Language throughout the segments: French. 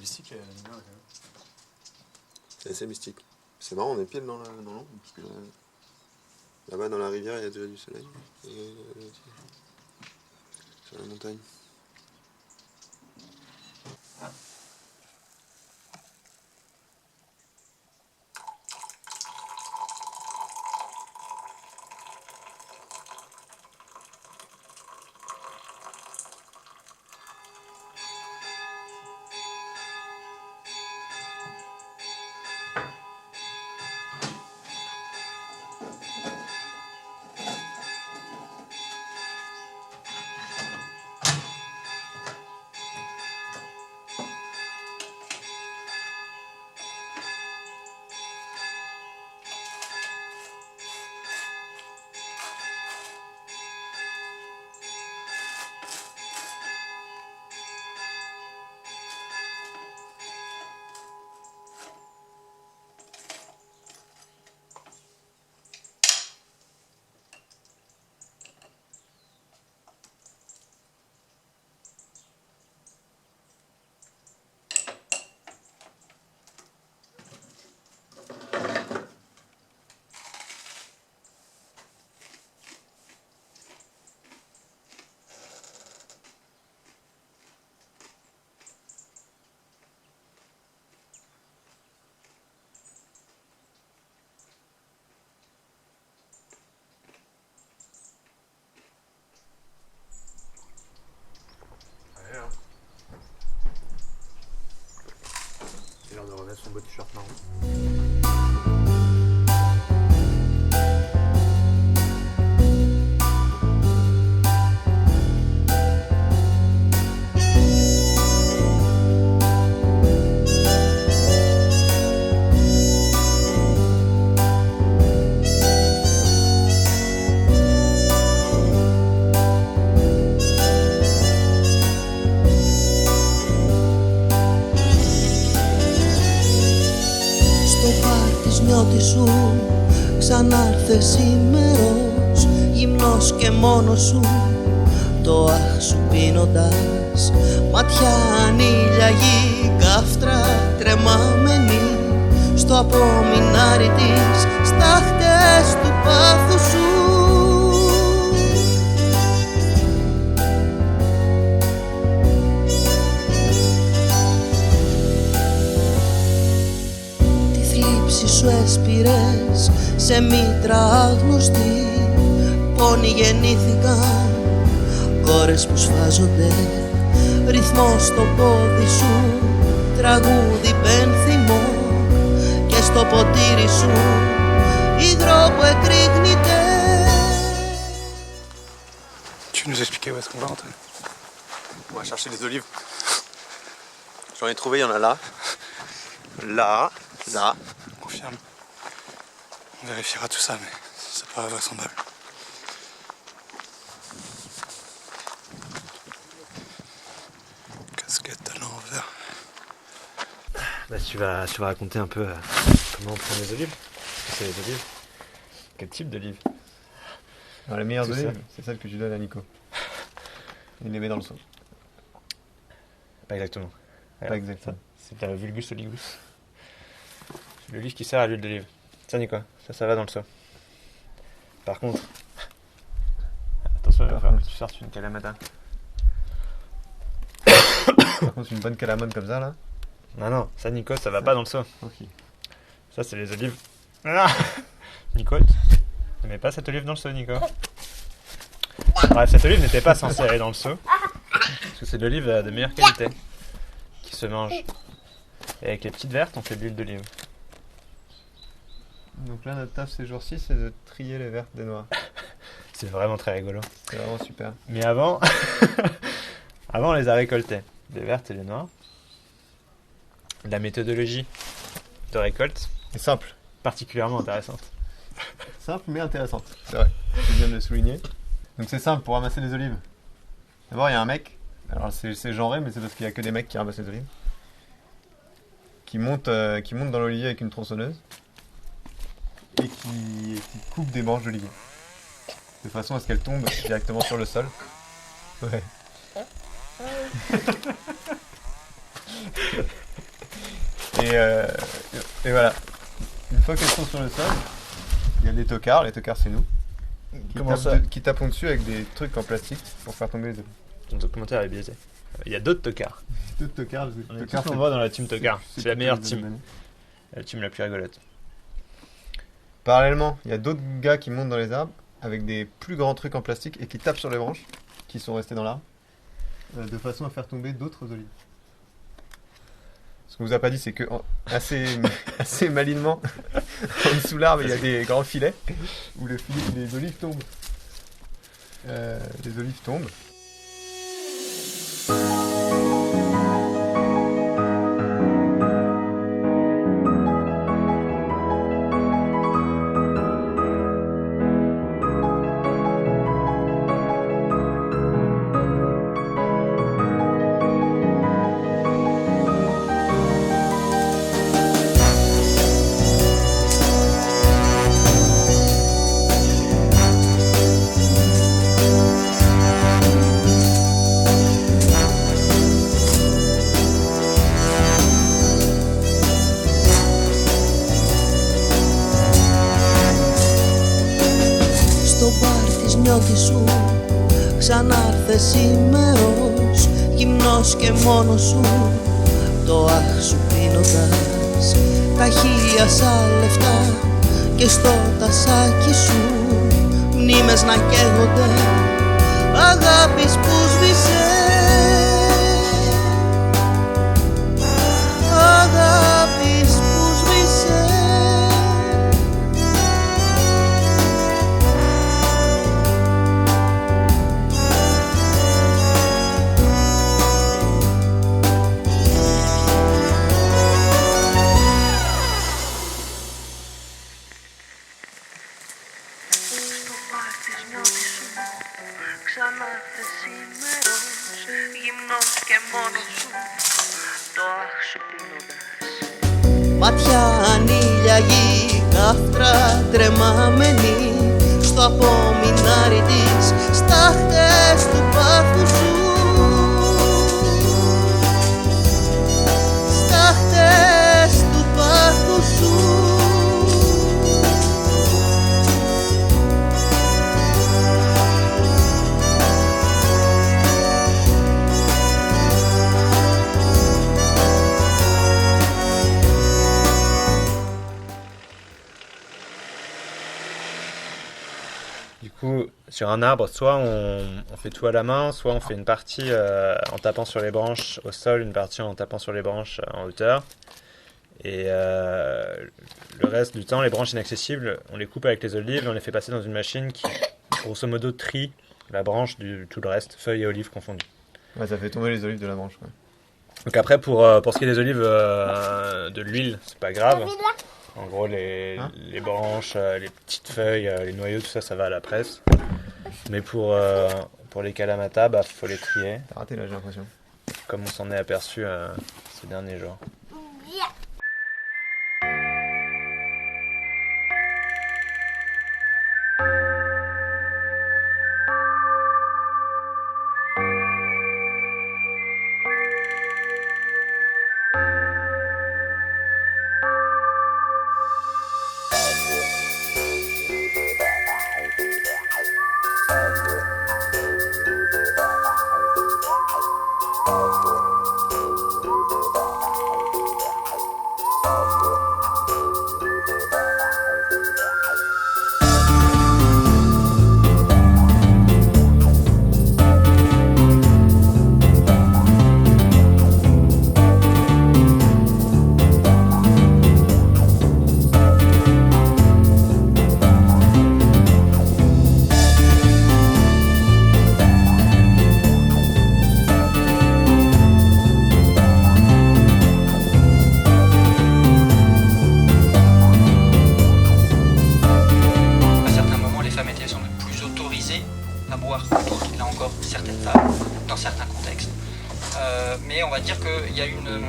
mystique l'animal quand même. C'est assez mystique. C'est marrant, on est pile dans l'ombre, parce que là-bas dans la rivière il y a déjà du soleil. Et, sur la montagne. C'est l'heure de remettre son beau t-shirt marron. Νιώτη σου ξανάρθε σήμερος, γυμνός και μόνος σου, το αχ σου πίνοντας, ματιά ανήλιαγη, καύτρα τρεμάμενη, στο απομεινάρι της, στάχτες του πάθους σου. Σου έσπηρες σε μήτρα άγνωστη, πόνοι γεννήθηκαν, κόρες που σφάζονται, ρυθμό στο πόδι σου, τραγούδι πένθυμο, και στο ποτήρι σου υγρό που εκρήγνεται. Tu veux nous expliquer où est-ce qu'on va, Antoine? On va chercher des olives. J'en ai trouvé, il y en a là. Là. Là. Confirme. On vérifiera tout ça, mais ça paraît vraisemblable. Casquette à l'envers. Bah, tu vas raconter un peu comment on prend les olives. C'est les olives. Quel type d'olives? Alors, les meilleures Tout olives, ça. c'est celles que tu donnes à Nico. Il les met dans le seau. Pas exactement. Pas exactement. C'est la Vulgus oligus. C'est l'olive qui sert à l'huile d'olive. Ça, Nico, ça va dans le seau. Par contre, attention, il va falloir que tu sortes une Kalamata. Par contre, une bonne calamone comme ça, là. Non, ça, Nico, ça va pas dans le seau. Ok. Ça, c'est les olives. Ah Nico, ne mets pas cette olive dans le seau, Nico. Bref, cette olive n'était pas censée aller dans le seau. Parce que c'est de l'olive de meilleure qualité. Qui se mange. Et avec les petites vertes, on fait de l'huile d'olive. Donc là, notre taf ces jours-ci, c'est de trier les vertes des noires. C'est vraiment très rigolo. C'est vraiment super. Mais avant, avant on les a récoltées. Les vertes et les noires. La méthodologie de récolte Et simple. particulièrement intéressante. Simple mais intéressante. C'est vrai. Je viens de le souligner. Donc c'est simple pour ramasser des olives. D'abord, il y a un mec. Alors c'est genré, mais c'est parce qu'il n'y a que des mecs qui ramassent les olives. Qui monte dans l'olivier avec une tronçonneuse. Et qui coupe des branches d'olivier. De façon à ce qu'elles tombent directement sur le sol. Ouais. Et voilà. Une fois qu'elles sont sur le sol, il y a des tocards. Les tocards, c'est nous. Comment ça Qui tapons dessus avec des trucs en plastique pour faire tomber les olives. Ton documentaire est biaisé. Il y a d'autres tocards. D'autres tocards. On est Tocards, tous nombreux dans la team tocard. C'est la meilleure team. team. La team la plus rigolote. Parallèlement, il y a d'autres gars qui montent dans les arbres avec des plus grands trucs en plastique et qui tapent sur les branches qui sont restées dans l'arbre de façon à faire tomber d'autres olives. Ce qu'on vous a pas dit, c'est que assez malinement, en dessous de l'arbre, il y a des grands filets où les olives tombent. Les olives tombent. νιώτη σου ξανάρθε σήμερος, γυμνός και μόνος σου, το αχ σου πίνοντας τα χίλια σαν λεφτά και στο τασάκι σου μνήμες να καίγονται αγάπης που σβήσε, αγάπης που σβήσε. Ξανάρθε σήμερος, γυμνός και μόνος σου, το αχ σου πίνοντας. Μάτια ανήλιαγη, καύτρα τρεμάμενη, στο απομεινάρι της, στάχτες του πάθου σου, στάχτες του πάθου σου. Du coup, sur un arbre, soit on fait tout à la main, soit on fait une partie en tapant sur les branches au sol, une partie en tapant sur les branches en hauteur. Et le reste du temps, les branches inaccessibles, on les coupe avec les olives et on les fait passer dans une machine qui, grosso modo, trie la branche du tout le reste, feuilles et olives confondues. Ouais, ça fait tomber les olives de la branche. Ouais. Donc après, pour ce qui est des olives, de l'huile, c'est pas grave. En gros, les branches, les petites feuilles, les noyaux, tout ça, ça va à la presse. Mais pour les kalamata, bah, faut les trier, T'as raté là, j'ai l'impression. comme on s'en est aperçu ces derniers jours. À boire, d'autres, là encore, certaines femmes, dans certains contextes. Mais on va dire qu'il y a une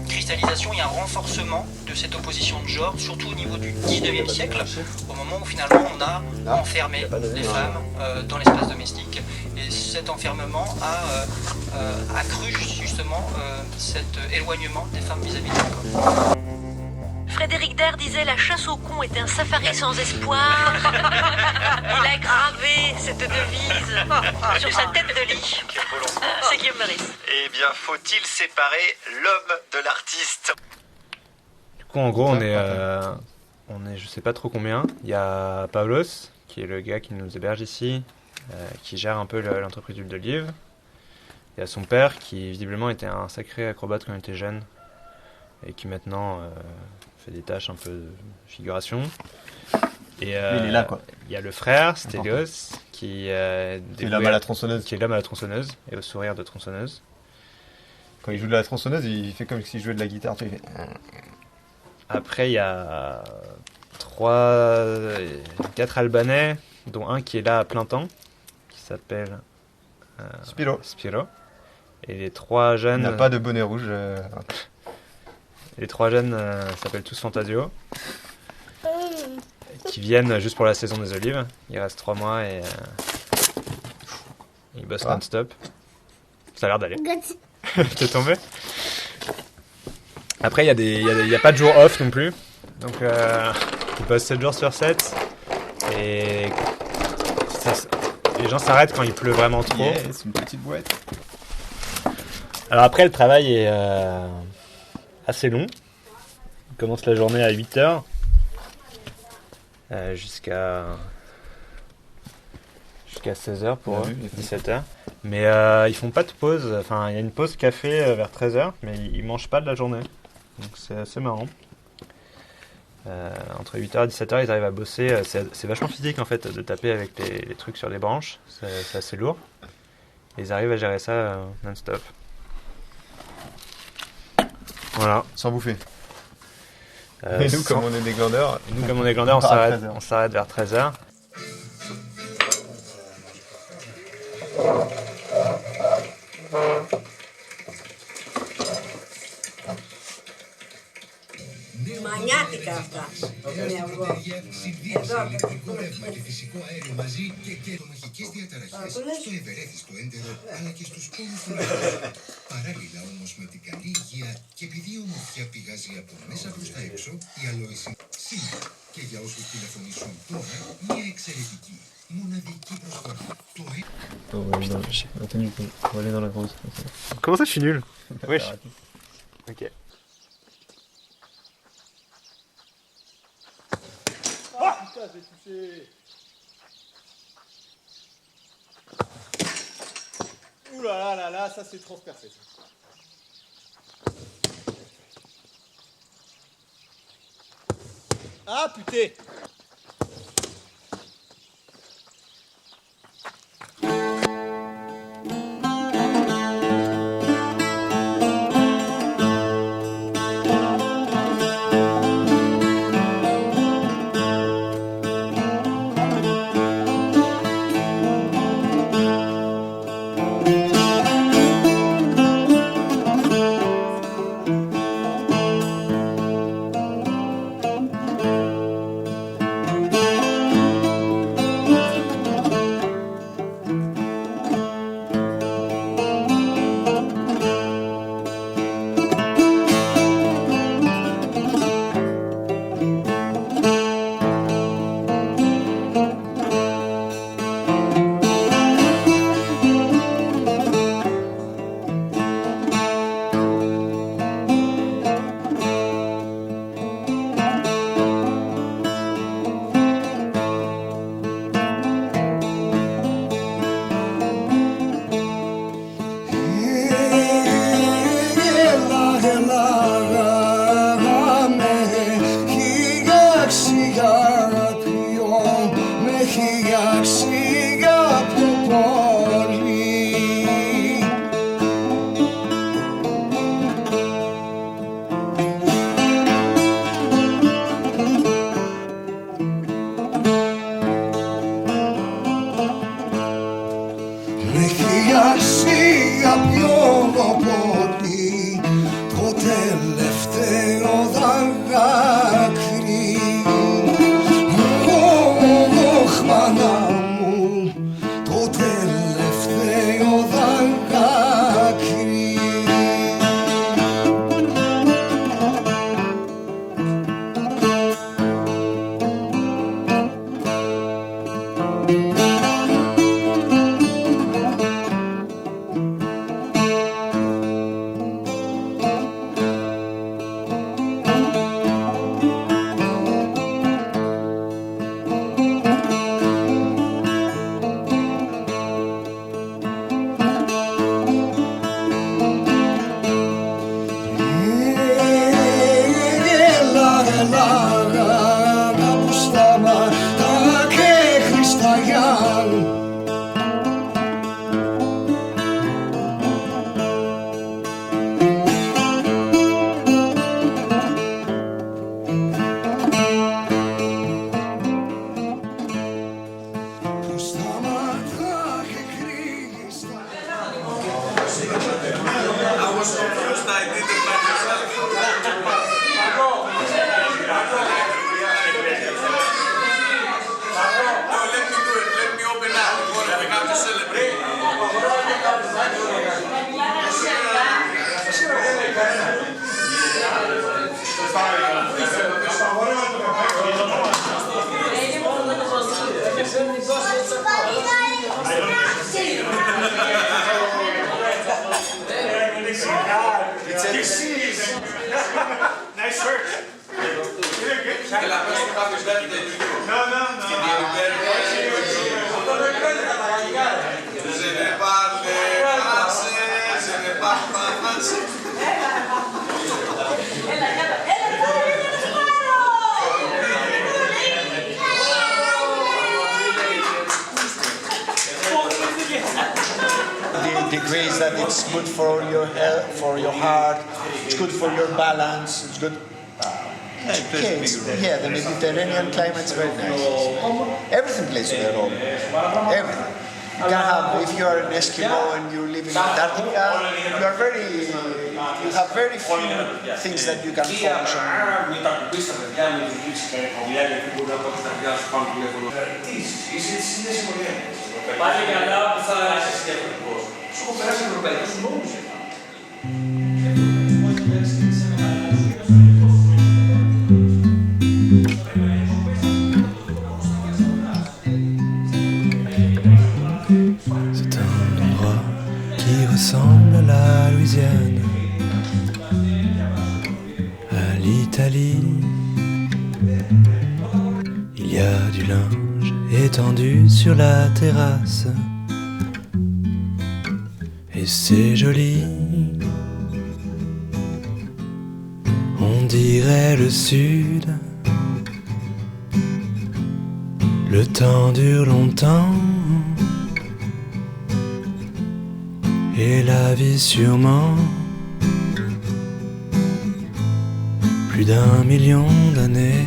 cristallisation et un renforcement de cette opposition de genre, surtout au niveau du 19e siècle, au moment où finalement on a enfermé les femmes dans l'espace domestique. Et cet enfermement a accru justement cet éloignement des femmes vis-à-vis de l'homme. Frédéric Dard disait la chasse au con était un safari sans espoir. Il a gravé cette devise sur sa tête de lit. C'est Guillaume Meurice. Eh bien, faut-il séparer l'homme de l'artiste? Du coup, en gros, on est je sais pas trop combien. Il y a Pavlos, qui est le gars qui nous héberge ici, qui gère un peu l'entreprise d'huile d'olive. Il y a son père, qui visiblement était un sacré acrobate quand il était jeune, et qui maintenant fait des tâches un peu de figuration. Et Il est là, quoi. il y a le frère, Stélios, qui C'est l'homme à la tronçonneuse. qui est l'homme à la tronçonneuse et au sourire de tronçonneuse. Quand il joue de la tronçonneuse, il fait comme s'il jouait de la guitare. Tu sais, il fait... Après, il y a 4 Albanais, dont un qui est là à plein temps, qui s'appelle Spiro. Et les 3 Il jeunes... n'a pas de bonnet rouge. Les 3 jeunes s'appellent tous Fantasio, qui viennent juste pour la saison des olives. Il reste 3 mois et ils bossent non-stop. Ça a l'air d'aller. T'es tombé? Après, il y a pas de jour off non plus. Donc, ils bossent 7 jours sur 7. Et les gens s'arrêtent quand il pleut vraiment trop. Yes, une petite boîte. Alors après, le travail est assez long. On commence la journée à 8h jusqu'à 16h pour eux, 17h. Mais ils font pas de pause. Enfin, il y a une pause café vers 13h, mais ils mangent pas de la journée. Donc c'est assez marrant. Entre 8h et 17h, ils arrivent à bosser. C'est vachement physique en fait de taper avec les trucs sur les branches. C'est assez lourd. Et ils arrivent à gérer ça non-stop. Voilà. Sans bouffer. Et nous, comme on est des glandeurs, on s'arrête vers 13h. Μανιάτικα αυτά. Είναι αυγό. Εδώ και φυσικό αέριο μαζί και κετομαχικές διαταραχές στο ευερέθιστο έντερο αλλά και στους πόνους του νερού. Παράλληλα όμως με την καλή υγεία και επειδή η ομορφιά πηγάζει από μέσα προς τα έξω, η αλόηση σήμερα και για όσους τηλεφωνήσουν τώρα μια εξαιρετική, μοναδική προσφορά. On va aller dans la grosse. Comment ça, je suis nul? Wesh. Ok. Putain, j'ai touché. Ouh là là, ça c'est transpercé. Ah putain. Με χιλιάσια πιο πολύ, το τέλος so confused I didn't find myself. No, let me do it. Let me open up before we have to celebrate. Nice shirt. Je ne parle français, je ne parle pas français. The degrees that it's good for your health, for your heart, it's good for your balance, it's good. Yeah, the Mediterranean climate's very nice. Everything plays a role. Everything. You can have, if you are an Eskimo and you live in Antarctica, you have very few things that you can focus C'est un endroit qui ressemble à la Louisiane, à l'Italie. Il y a du linge étendu sur la terrasse, et c'est joli. On dirait le sud. Le temps dure longtemps, et la vie sûrement plus d'1 million d'années.